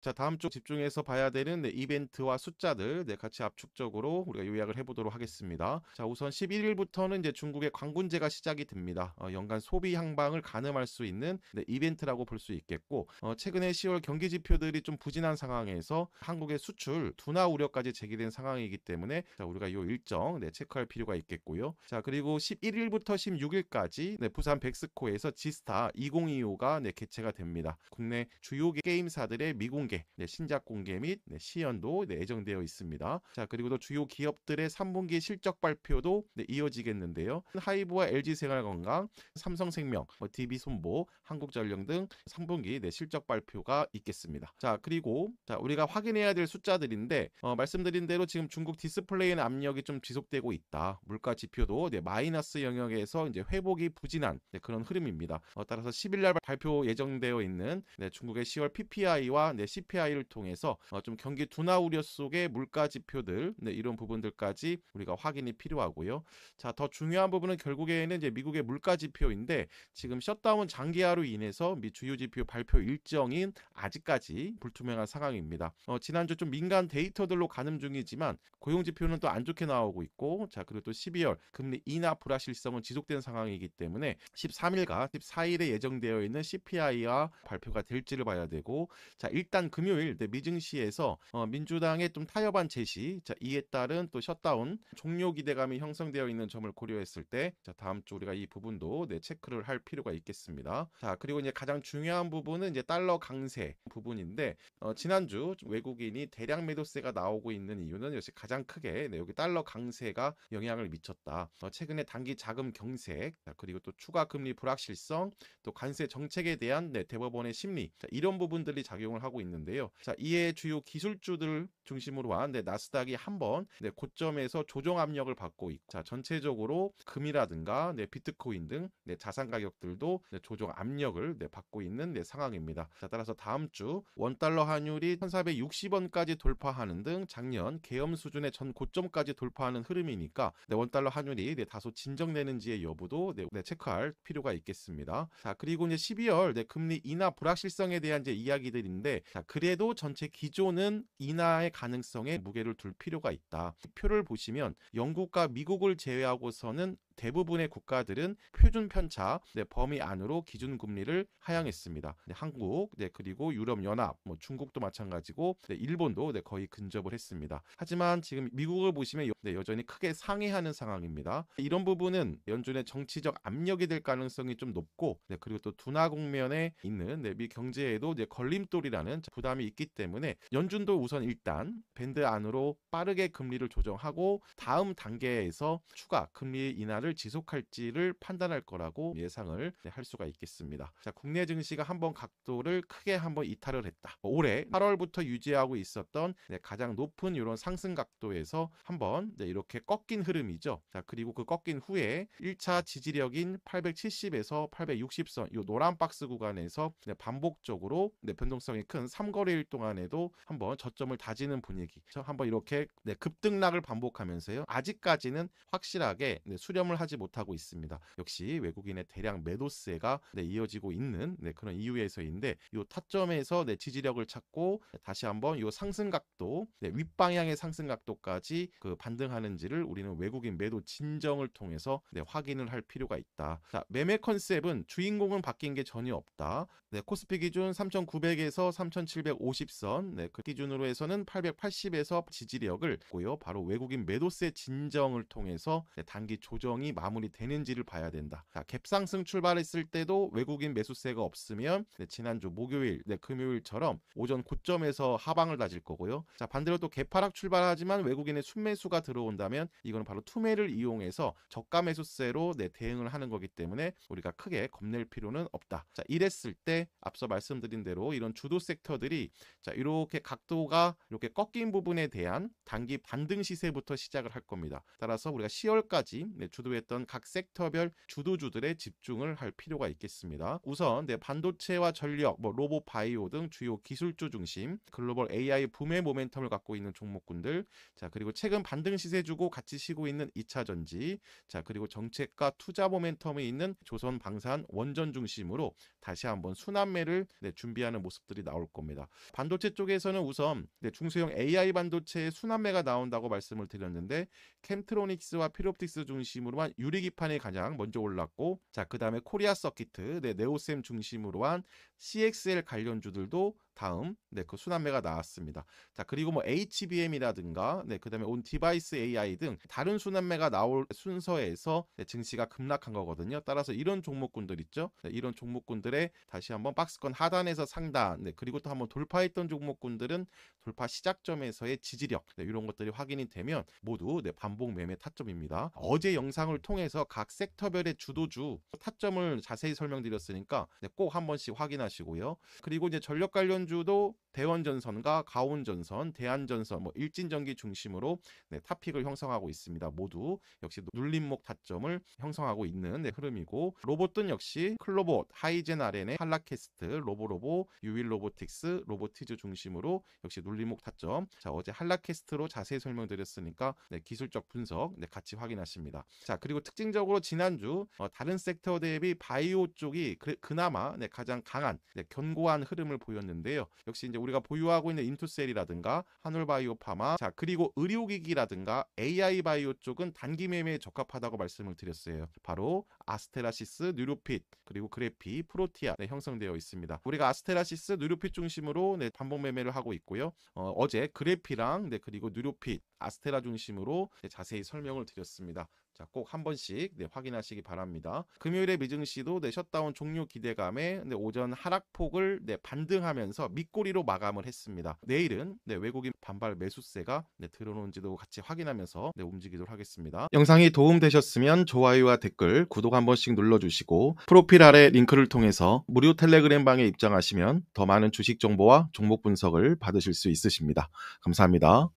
자, 다음 주 집중해서 봐야 되는 이벤트와 숫자들 같이 압축적으로 우리가 요약을 해보도록 하겠습니다. 자, 우선 11일부터는 이제 중국의 광군제가 시작이 됩니다. 연간 소비 향방을 가늠할 수 있는 이벤트라고 볼 수 있겠고, 최근에 10월 경기 지표들이 좀 부진한 상황에서 한국의 수출 둔화 우려까지 제기된 상황이기 때문에 자, 우리가 이 일정 체크할 필요가 있겠고요. 자, 그리고 11일부터 16일까지 부산 백스코에서 지스타 2025가 개최가 됩니다. 국내 주요 게임사들의 미공개 신작 공개 및 시연도 예정되어 있습니다. 자, 그리고 또 주요 기업들의 3분기 실적 발표도 이어지겠는데요. 하이브와 LG생활건강, 삼성생명, DB손보, 한국전력 등 3분기 실적 발표가 있겠습니다. 자, 그리고 우리가 확인해야 될 숫자들인데 말씀드린 대로 지금 중국 디스플레이의 압력이 좀 지속되고 있다. 물가 지표도 마이너스 영역에서 이제 회복이 부진한 그런 흐름입니다. 따라서 10일 날 발표 예정되어 있는 중국의 10월 PPI와 CPI를 통해서 좀 경기 둔화 우려 속의 물가 지표들 이런 부분들까지 우리가 확인이 필요하고요. 자, 더 중요한 부분은 결국에는 이제 미국의 물가 지표인데 지금 셧다운 장기화로 인해서 미 주요 지표 발표 일정인 아직까지 불투명한 상황입니다. 지난주 좀 민간 데이터들로 가늠 중이지만 고용 지표는 또 안 좋게 나오고 있고, 자, 그리고 또 12월 금리 인하 불확실성은 지속된 상황이기 때문에 13일과 14일에 예정되어 있는 CPI와 발표가 될지를 봐야 되고, 자, 일단 금요일 미증시에서 민주당의 좀 타협안 제시, 자, 이에 따른 또 셧다운 종료 기대감이 형성되어 있는 점을 고려했을 때, 자, 다음 주 우리가 이 부분도 체크를 할 필요가 있겠습니다. 자, 그리고 이제 가장 중요한 부분은 이제 달러 강세 부분인데, 지난주 외국인이 대량 매도세가 나오고 있는 이유는 역시 가장 크게 여기 달러 강세가 영향을 미쳤다. 최근에 단기 자금 경색, 자, 그리고 또 추가 금리 불확실성, 또 관세 정책에 대한 대법원의 심리, 자, 이런 부분들이 작용을 하고 있는데요. 자, 이에 주요 기술주들 중심으로 한 나스닥이 한번 고점에서 조정 압력을 받고 있고, 자, 전체적으로 금이라든가 비트코인 등 자산 가격들도 조정 압력을 받고 있는 상황입니다. 자, 따라서 다음 주 원달러 환율이 1460원까지 돌파하는 등 작년 계엄 수준의 전 고점까지 돌파하는 흐름이니까 원달러 환율이 다소 진정되는지의 여부도 체크할 필요가 있겠습니다. 자, 그리고 이제 12월 금리 인하 불확실성에 대한 이제 이야기들인데, 자, 그래도 전체 기조는 인하의 가능성에 무게를 둘 필요가 있다. 표를 보시면 영국과 미국을 제외하고서는 대부분의 국가들은 표준 편차 범위 안으로 기준금리를 하향했습니다. 한국, 그리고 유럽연합, 중국도 마찬가지고 일본도 거의 근접을 했습니다. 하지만 지금 미국을 보시면 여전히 크게 상회하는 상황입니다. 이런 부분은 연준의 정치적 압력이 될 가능성이 좀 높고, 그리고 또 둔화 국면에 있는 미 경제에도 걸림돌이라는 부담이 있기 때문에 연준도 우선 일단 밴드 안으로 빠르게 금리를 조정하고 다음 단계에서 추가 금리 인하를 지속할지를 판단할 거라고 예상을 할 수가 있겠습니다. 자, 국내 증시가 한번 각도를 크게 한번 이탈을 했다. 올해 8월부터 유지하고 있었던 가장 높은 이런 상승 각도에서 한번 이렇게 꺾인 흐름이죠. 자, 그리고 그 꺾인 후에 1차 지지력인 870에서 860선 이 노란 박스 구간에서 반복적으로 변동성이 큰 3거래일 동안에도 한번 저점을 다지는 분위기. 한번 이렇게 급등락을 반복하면서요. 아직까지는 확실하게 수렴을 하지 못하고 있습니다. 역시 외국인의 대량 매도세가 이어지고 있는 그런 이유에서인데, 이 타점에서 지지력을 찾고 다시 한번 이 상승 각도, 윗방향의 상승 각도까지 반등하는지를 우리는 외국인 매도 진정을 통해서 확인을 할 필요가 있다. 자, 매매 컨셉은 주인공은 바뀐 게 전혀 없다. 코스피 기준 3,900에서 3,750선, 그 기준으로 해서는 880에서 지지력을 보고요. 바로 외국인 매도세 진정을 통해서 단기 조정이 마무리되는지를 봐야 된다. 자, 갭상승 출발했을 때도 외국인 매수세가 없으면 지난주 목요일, 금요일처럼 오전 고점에서 하방을 다질 거고요. 자, 반대로 또 갭하락 출발하지만 외국인의 순매수가 들어온다면 이거는 바로 투매를 이용해서 저가 매수세로 대응을 하는 거기 때문에 우리가 크게 겁낼 필요는 없다. 자, 이랬을 때 앞서 말씀드린 대로 이런 주도 섹터들이 자, 이렇게 각도가 이렇게 꺾인 부분에 대한 단기 반등 시세부터 시작을 할 겁니다. 따라서 우리가 10월까지 주도의 보유했던 각 섹터별 주도주들의 집중을 할 필요가 있겠습니다. 우선 반도체와 전력, 로봇 바이오 등 주요 기술주 중심 글로벌 AI 붐의 모멘텀을 갖고 있는 종목군들, 자 그리고 최근 반등 시세 주고 같이 쉬고 있는 2차 전지, 자 그리고 정책과 투자 모멘텀이 있는 조선 방산 원전 중심으로 다시 한번 순환매를 준비하는 모습들이 나올 겁니다. 반도체 쪽에서는 우선 중소형 AI 반도체의 순환매가 나온다고 말씀을 드렸는데 캠트로닉스와 필옵틱스 중심으로한 유리기판이 가장 먼저 올랐고, 자 그다음에 코리아 서키트, 네오셈 중심으로 한 CXL 관련주들도 다음 그 순환매가 나왔습니다. 자 그리고 HBM이라든가 그다음에 온 디바이스 AI 등 다른 순환매가 나올 순서에서 증시가 급락한 거거든요. 따라서 이런 종목군들 있죠. 이런 종목군들의 다시 한번 박스권 하단에서 상단, 그리고 또 한번 돌파했던 종목군들은 돌파 시작점에서의 지지력, 이런 것들이 확인이 되면 모두 반복 매매 타점입니다. 어제 영상을 통해서 각 섹터별의 주도주 타점을 자세히 설명드렸으니까 꼭 한 번씩 확인하시고요. 그리고 이제 전력 관련주도 대원전선과 가온전선, 대한전선, 일진전기 중심으로 탑픽을 형성하고 있습니다. 모두 역시 눌림목 타점을 형성하고 있는 흐름이고, 로봇은 역시 클로봇, 하이젠 RN의 한라캐스트, 로보로보, 유윌로보틱스, 로보티즈 중심으로 역시 눌림목 타점. 자 어제 한라캐스트로 자세히 설명드렸으니까 기술적 분석 같이 확인하십니다. 자 그리고 특징적으로 지난주 다른 섹터 대비 바이오 쪽이 그나마 가장 강한 견고한 흐름을 보였는데요. 역시 이제 우리가 보유하고 있는 인투셀이라든가 한올바이오파마, 자 그리고 의료기기라든가 AI 바이오 쪽은 단기 매매에 적합하다고 말씀을 드렸어요. 바로 아스테라시스, 뉴로핏, 그리고 그래피, 프로티아 형성되어 있습니다. 우리가 아스테라시스, 뉴로핏 중심으로 반복 매매를 하고 있고요. 어제 그래피랑 그리고 뉴로핏, 아스테라 중심으로 자세히 설명을 드렸습니다. 자, 꼭 한 번씩 확인하시기 바랍니다. 금요일에 미증시도 셧다운 종료 기대감에 오전 하락폭을 반등하면서 밑꼬리로 마감을 했습니다. 내일은 외국인 반발 매수세가 들어오는지도 같이 확인하면서 움직이도록 하겠습니다. 영상이 도움되셨으면 좋아요와 댓글, 구독 한 번씩 눌러주시고 프로필 아래 링크를 통해서 무료 텔레그램 방에 입장하시면 더 많은 주식 정보와 종목 분석을 받으실 수 있으십니다. 감사합니다.